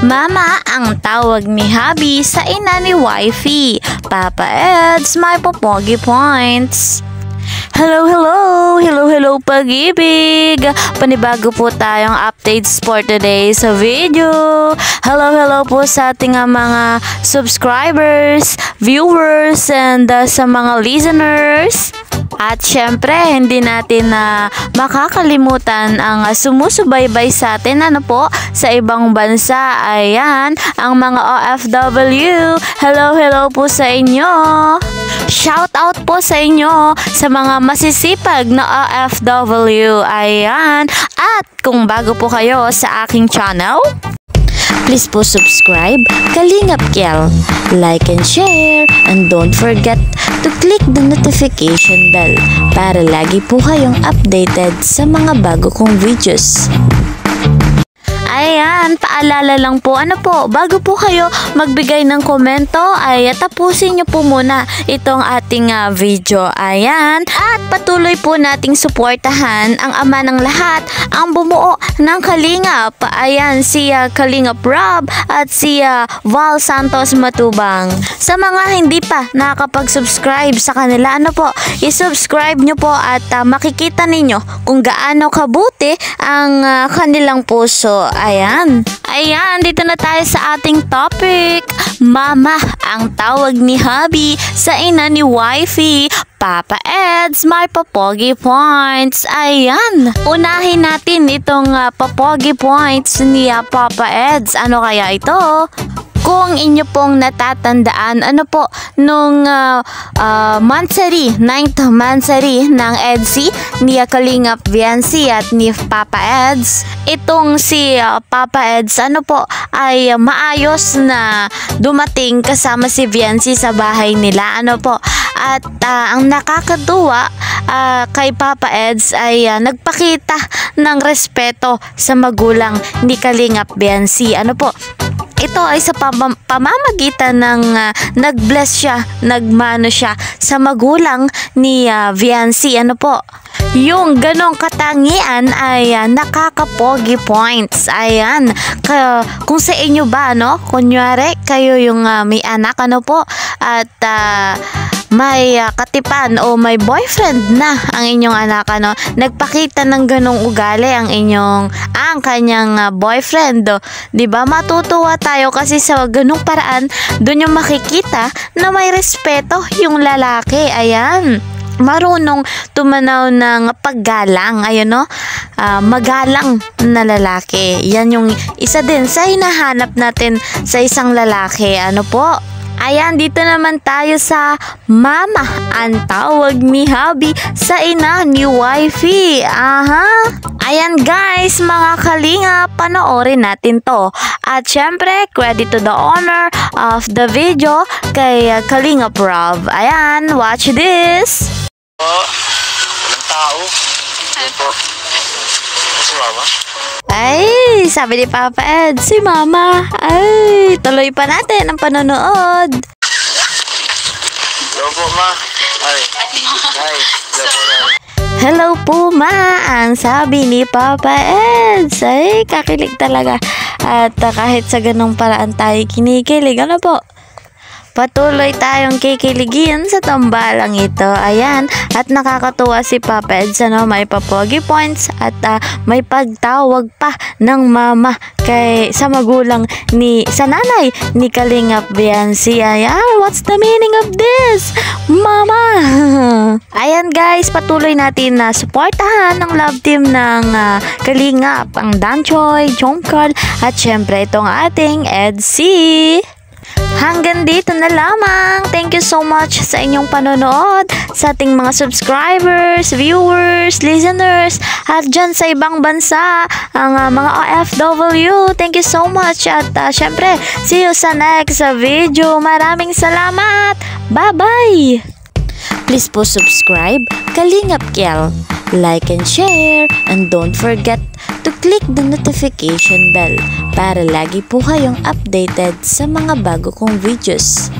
Mama ang tawag ni hubby sa ina ni wifey. Papa Eds, may popogi points. Hello pag-ibig! Panibago po tayong updates for today sa video. Hello po sa ating mga subscribers, viewers, and sa mga listeners. At syempre, hindi natin makakalimutan ang sumusubaybay sa atin sa ibang bansa. Ayan, ang mga OFW. Hello po sa inyo. Shout out po sa inyo sa mga masisipag na OFW. Ayan. At kung bago po kayo sa aking channel, please po subscribe Kalingap Kel, like and share, and don't forget to click the notification bell para lagi po kayong updated sa mga bago kong videos. Ayan, paalala lang po, bago po kayo magbigay ng komento ay tapusin nyo po muna itong ating video. Ayan, at patuloy po nating suportahan ang ama ng lahat, ang bumuo ng Kalingap. Ayan, si Kalingap Rob at si Val Santos Matubang. Sa mga hindi pa nakakapag-subscribe sa kanila, i-subscribe nyo po at makikita ninyo kung gaano kabuti ang kanilang puso. Ayan, dito na tayo sa ating topic. Mama ang tawag ni hubby sa ina ni wifey. Papa Eds, may popogi points. Ayan, unahin natin itong popogi points ni Papa Eds. Ano kaya ito? Kung inyo pong natatandaan, nung mansari, 9th mansari ng EDSI ni Kalingap Viancy at ni Papa Eds, itong si Papa Eds, ay maayos na dumating kasama si Viancy sa bahay nila, At ang nakakatuwa kay Papa Eds ay nagpakita ng respeto sa magulang ni Kalingap Viancy. Ito ay sa pamamagitan ng nag-bless siya, nagmano siya sa magulang ni Viancy. Yung ganong katangian ay nakakapogi points. Ayan, kung sa inyo ba, kunyari kayo yung may anak, at may katipan o may boyfriend na ang inyong anak, nagpakita ng ganong ugali ang kanyang boyfriend, diba? Matutuwa tayo kasi sa ganong paraan, dun yung makikita na may respeto yung lalaki. Ayan, marunong tumanaw ng paggalang, magalang na lalaki. Yan yung isa din sa hinahanap natin sa isang lalaki. Ayan, dito naman tayo sa mama ang tawag ni hubby sa ina ni wifey. Ayan guys, mga Kalingap, panoorin natin to. At syempre, credit to the owner of the video kay Kalingap Rob. Ayan, watch this. Walang tao. Si mama? Ay, sabi ni Papa Ed, si mama. Ay, tuloy pa natin ang panonood. Hello po, ma. Ay. Hello po, ma. Ang sabi ni Papa Ed. Ay, kakilig talaga. At kahit sa ganong paraan tayo kinikilig, patuloy tayong kikiligin sa tambalang ito. Ayan, at nakakatuwa si Papa Eds, may papogi points at may pagtawag pa ng mama sa magulang sa nanay ni Kalingap Viancy. Ayan, what's the meaning of this, mama? Ayan guys, patuloy natin na suportahan ang love team ng Kalingap, ang Danchoy, Jongkal, at syempre itong ating EDSI. Hanggang dito na lamang. Thank you so much sa inyong panonood, sa ating mga subscribers, viewers, listeners, at dyan sa ibang bansa, ang mga OFW. Thank you so much. At syempre, see you sa next video. Maraming salamat. Bye-bye. Please po subscribe Kalingap Kel, like and share, and don't forget to click the notification bell para lagi po kayong updated sa mga bago kong videos.